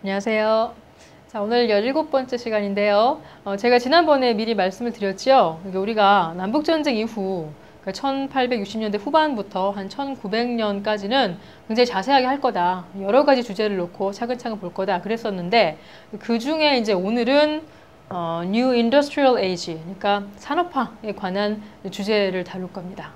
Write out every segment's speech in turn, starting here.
안녕하세요. 자, 오늘 17번째 시간인데요. 제가 지난번에 미리 말씀을 드렸죠. 우리가 남북전쟁 이후 1860년대 후반부터 한 1900년까지는 굉장히 자세하게 할 거다. 여러 가지 주제를 놓고 차근차근 볼 거다. 그랬었는데 그 중에 이제 오늘은 New Industrial Age, 그러니까 산업화에 관한 주제를 다룰 겁니다.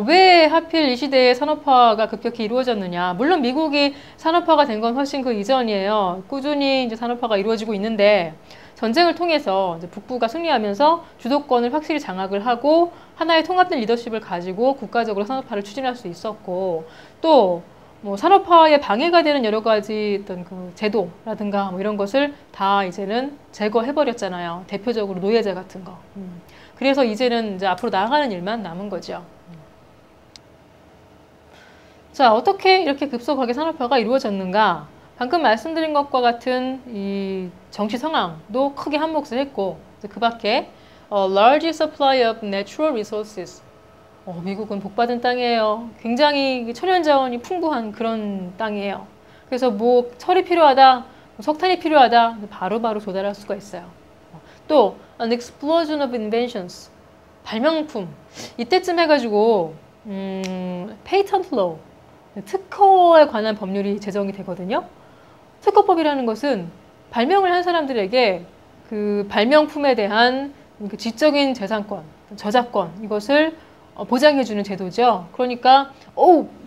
왜 하필 이 시대에 산업화가 급격히 이루어졌느냐. 물론 미국이 산업화가 된 건 훨씬 그 이전이에요. 꾸준히 이제 산업화가 이루어지고 있는데 전쟁을 통해서 이제 북부가 승리하면서 주도권을 확실히 장악을 하고 하나의 통합된 리더십을 가지고 국가적으로 산업화를 추진할 수 있었고 또 뭐 산업화에 방해가 되는 여러 가지 어떤 그 제도라든가 뭐 이런 것을 다 이제는 제거해버렸잖아요. 대표적으로 노예제 같은 거. 그래서 이제는 이제 앞으로 나아가는 일만 남은 거죠. 자, 어떻게 이렇게 급속하게 산업화가 이루어졌는가? 방금 말씀드린 것과 같은 이 정치 상황도 크게 한몫을 했고, 그 밖에 large supply of natural resources. 미국은 복받은 땅이에요. 굉장히 천연자원이 풍부한 그런 땅이에요. 그래서 뭐 철이 필요하다, 뭐 석탄이 필요하다, 바로바로 조달할 수가 있어요. 또 an explosion of inventions. 발명품. 이때쯤 해가지고 patent law. 특허에 관한 법률이 제정이 되거든요. 특허법이라는 것은 발명을 한 사람들에게 그 발명품에 대한 그 지적인 재산권, 저작권 이것을 보장해주는 제도죠. 그러니까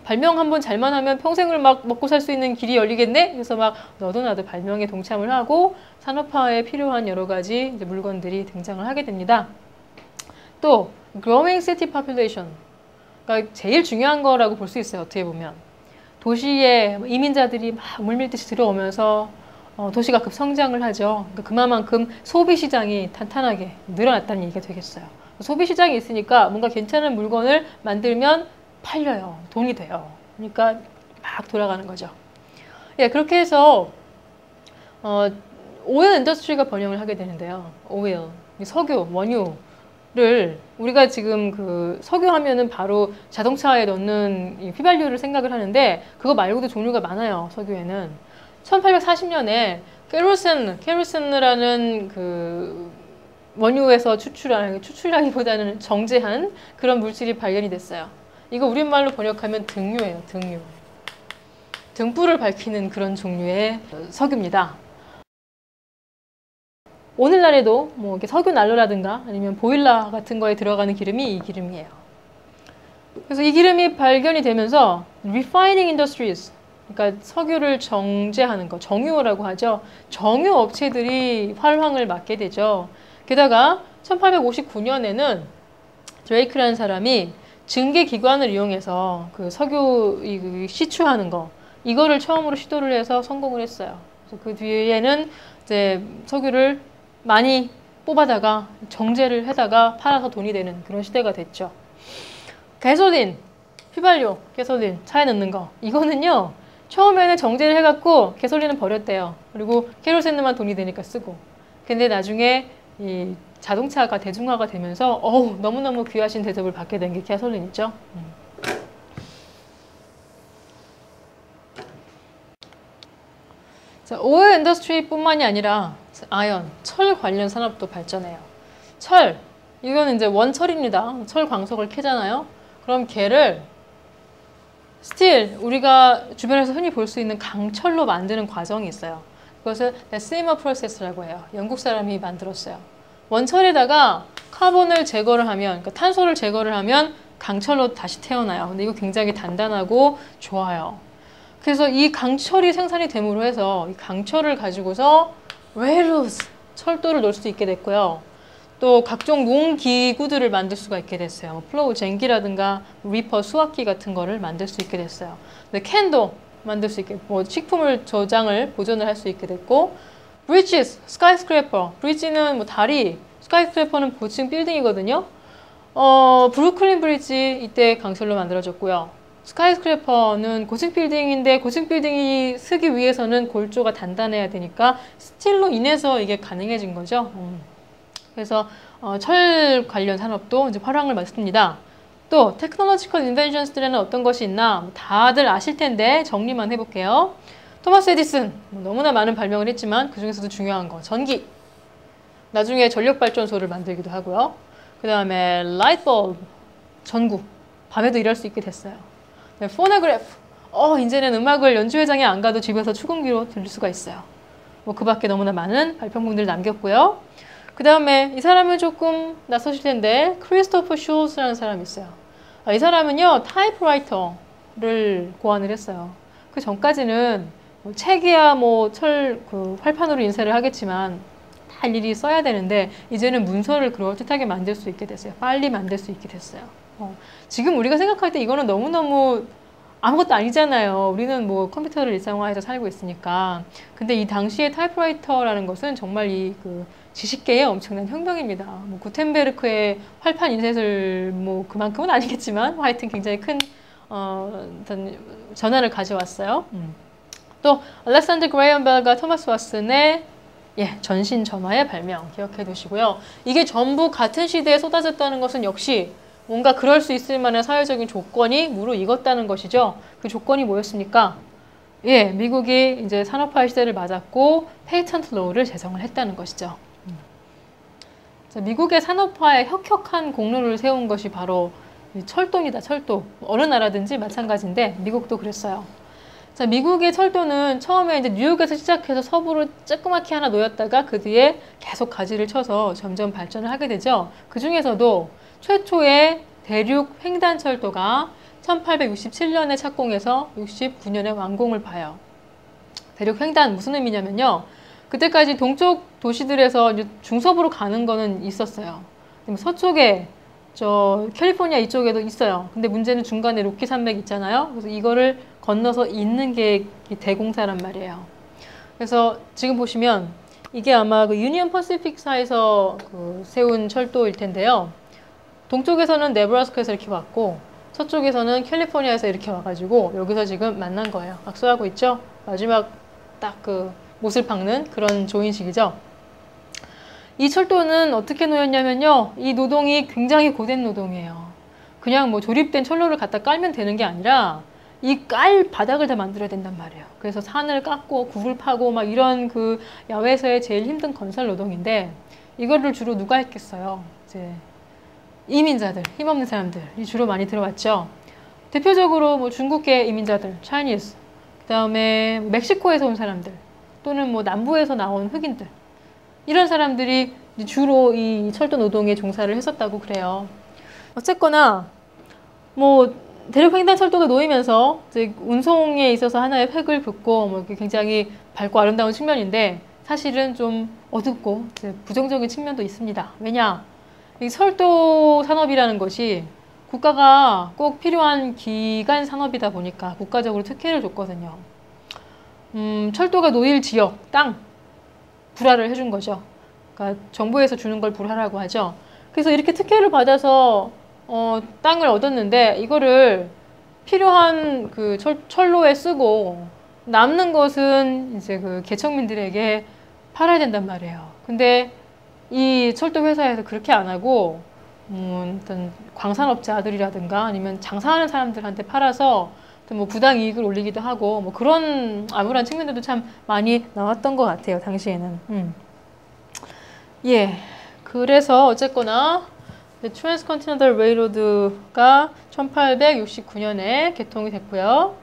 발명 한번 잘만 하면 평생을 막 먹고 살 수 있는 길이 열리겠네? 그래서 막 너도 나도 발명에 동참을 하고 산업화에 필요한 여러 가지 이제 물건들이 등장을 하게 됩니다. 또 growing city population. 그러니까 제일 중요한 거라고 볼 수 있어요. 어떻게 보면. 도시에 이민자들이 막 물밀듯이 들어오면서 도시가 급성장을 하죠. 그러니까 그만큼 소비시장이 탄탄하게 늘어났다는 얘기가 되겠어요. 소비시장이 있으니까 뭔가 괜찮은 물건을 만들면 팔려요. 돈이 돼요. 그러니까 막 돌아가는 거죠. 예, 그렇게 해서 오일 인더스트리가 번영을 하게 되는데요. 오일, 석유, 원유를 우리가 지금 그 석유 하면은 바로 자동차에 넣는 휘발유를 생각을 하는데 그거 말고도 종류가 많아요. 석유에는 1840년에 케로센이라는 그 원유에서 추출하기보다는 정제한 그런 물질이 발견이 됐어요. 이거 우리말로 번역하면 등유예요. 등유. 등불을 밝히는 그런 종류의 석유입니다. 오늘날에도 뭐 이렇게 석유 난로라든가 아니면 보일러 같은 거에 들어가는 기름이 이 기름이에요. 그래서 이 기름이 발견이 되면서 refining industries, 그러니까 석유를 정제하는 거, 정유라고 하죠. 정유 업체들이 활황을 맞게 되죠. 게다가 1859년에는 드레이크라는 사람이 증기기관을 이용해서 그 석유 시추하는 거, 이거를 처음으로 시도를 해서 성공을 했어요. 그래서 그 뒤에는 이제 석유를 많이 뽑아다가 정제를 해다가 팔아서 돈이 되는 그런 시대가 됐죠. 가솔린, 휘발유, 가솔린 차에 넣는 거, 이거는요 처음에는 정제를 해갖고 가솔린은 버렸대요. 그리고 케로센만 돈이 되니까 쓰고. 근데 나중에 이 자동차가 대중화가 되면서 너무너무 귀하신 대접을 받게 된 게 가솔린이죠. 자, 오일 인더스트리 뿐만이 아니라 아연, 철 관련 산업도 발전해요. 철, 이거는 이제 원철입니다. 철 광석을 캐잖아요. 그럼 걔를 스틸, 우리가 주변에서 흔히 볼 수 있는 강철로 만드는 과정이 있어요. 그것을 데시머 프로세스라고 해요. 영국 사람이 만들었어요. 원철에다가 카본을 제거를 하면, 그러니까 탄소를 제거를 하면 강철로 다시 태어나요. 근데 이거 굉장히 단단하고 좋아요. 그래서 이 강철이 생산이 됨으로 해서 이 강철을 가지고서 레일로스, 철도를 놓을 수 있게 됐고요. 또 각종 농기구들을 만들 수가 있게 됐어요. 플로우 쟁기라든가 리퍼, 수확기 같은 거를 만들 수 있게 됐어요. 근데 캔도 만들 수 있게, 뭐 식품을 저장을 보존을 할 수 있게 됐고, 브리지스, 스카이스크래퍼, 브리지는 뭐 다리, 스카이스크래퍼는 고층 빌딩이거든요. 브루클린 브리지 이때 강철로 만들어졌고요. 스카이스크래퍼는 고층 빌딩인데 고층 빌딩이 쓰기 위해서는 골조가 단단해야 되니까 스틸로 인해서 이게 가능해진 거죠. 그래서 철 관련 산업도 이제 활황을 맞습니다. 또 테크놀로지컬 인벤션스들에는 어떤 것이 있나 다들 아실 텐데 정리만 해볼게요. 토마스 에디슨 너무나 많은 발명을 했지만 그 중에서도 중요한 거 전기. 나중에 전력 발전소를 만들기도 하고요. 그 다음에 라이트 벌브 전구. 밤에도 일할 수 있게 됐어요. 포노그래프. 이제는 음악을 연주회장에 안 가도 집에서 축음기로 들을 수가 있어요. 뭐 그 밖에 너무나 많은 발명품들을 남겼고요. 그 다음에 이 사람은 조금 낯서실 텐데 크리스토퍼 슐스라는 사람이 있어요. 이 사람은요 타이프라이터를 고안을 했어요. 그 전까지는 뭐 책이야 뭐 그 활판으로 인쇄를 하겠지만 다 일일이 써야 되는데 이제는 문서를 그럴듯하게 만들 수 있게 됐어요. 빨리 만들 수 있게 됐어요. 지금 우리가 생각할 때 이거는 너무너무 아무것도 아니잖아요. 우리는 뭐 컴퓨터를 일상화해서 살고 있으니까. 근데 이 당시에 타이프라이터라는 것은 정말 그 지식계의 엄청난 혁명입니다. 뭐 구텐베르크의 활판 인쇄를 뭐 그만큼은 아니겠지만 하여튼 굉장히 큰 어떤 전환을 가져왔어요. 또 알렉산더 그레이엄 벨과 토마스 왓슨의 전신 점화의 발명 기억해 두시고요. 이게 전부 같은 시대에 쏟아졌다는 것은 역시 뭔가 그럴 수 있을 만한 사회적인 조건이 무르익었다는 것이죠. 그 조건이 뭐였습니까? 미국이 이제 산업화 시대를 맞았고 페이턴트 로우를 제정을 했다는 것이죠. 자, 미국의 산업화에 혁혁한 공로를 세운 것이 바로 철도입니다. 철도. 어느 나라든지 마찬가지인데 미국도 그랬어요. 자, 미국의 철도는 처음에 이제 뉴욕에서 시작해서 서부로 조그맣게 하나 놓였다가 그 뒤에 계속 가지를 쳐서 점점 발전을 하게 되죠. 그 중에서도 최초의 대륙 횡단철도가 1867년에 착공해서 69년에 완공을 봐요. 대륙 횡단 무슨 의미냐면요. 그때까지 동쪽 도시들에서 중서부로 가는 거는 있었어요. 서쪽에 캘리포니아 이쪽에도 있어요. 근데 문제는 중간에 로키 산맥 있잖아요. 그래서 이거를 건너서 있는 게 대공사란 말이에요. 그래서 지금 보시면 이게 아마 그 유니언 퍼시픽사에서 세운 철도일 텐데요. 동쪽에서는 네브라스카에서 이렇게 왔고 서쪽에서는 캘리포니아에서 이렇게 와가지고 여기서 지금 만난 거예요. 악수하고 있죠? 마지막 딱 그 못을 박는 그런 조인식이죠. 이 철도는 어떻게 놓였냐면요. 이 노동이 굉장히 고된 노동이에요. 그냥 뭐 조립된 철로를 갖다 깔면 되는 게 아니라 이 깔 바닥을 다 만들어야 된단 말이에요. 그래서 산을 깎고 굽을 파고 막 이런 그 야외에서의 제일 힘든 건설 노동인데 이거를 주로 누가 했겠어요? 이제 이민자들, 힘없는 사람들이 주로 많이 들어왔죠. 대표적으로 뭐 중국계 이민자들, 차이니스, 그 다음에 멕시코에서 온 사람들, 또는 뭐 남부에서 나온 흑인들, 이런 사람들이 주로 이 철도 노동에 종사를 했었다고 그래요. 어쨌거나 뭐 대륙 횡단철도가 놓이면서 이제 운송에 있어서 하나의 획을 긋고 뭐 굉장히 밝고 아름다운 측면인데 사실은 좀 어둡고 부정적인 측면도 있습니다. 왜냐? 이 철도 산업이라는 것이 국가가 꼭 필요한 기간 산업이다 보니까 국가적으로 특혜를 줬거든요. 철도가 놓일 지역, 땅, 불화를 해준 거죠. 그러니까 정부에서 주는 걸 불화라고 하죠. 그래서 이렇게 특혜를 받아서 땅을 얻었는데 이거를 필요한 그 철로에 쓰고 남는 것은 이제 그 개척민들에게 팔아야 된단 말이에요. 근데 이 철도 회사에서 그렇게 안 하고 어떤 광산업자들이라든가 아니면 장사하는 사람들한테 팔아서 뭐 부당 이익을 올리기도 하고 뭐 그런 암울한 측면들도 참 많이 나왔던 것 같아요. 당시에는. 그래서 어쨌거나 트랜스컨티넨탈 레일로드가 1869년에 개통이 됐고요.